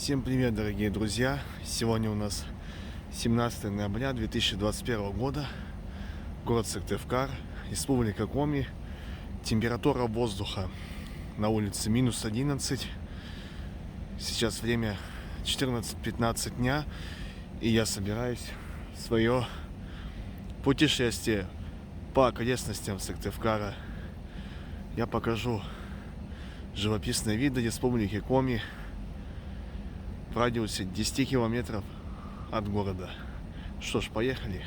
Всем привет, дорогие друзья! Сегодня у нас 17 ноября 2021 года, город Сыктывкар, Республика Коми. Температура воздуха на улице минус 11. Сейчас время 14:15 дня, и я собираюсь в свое путешествие по окрестностям Сыктывкара. Я покажу живописные виды Республики Коми в радиусе 10 километров от города. Что ж, поехали.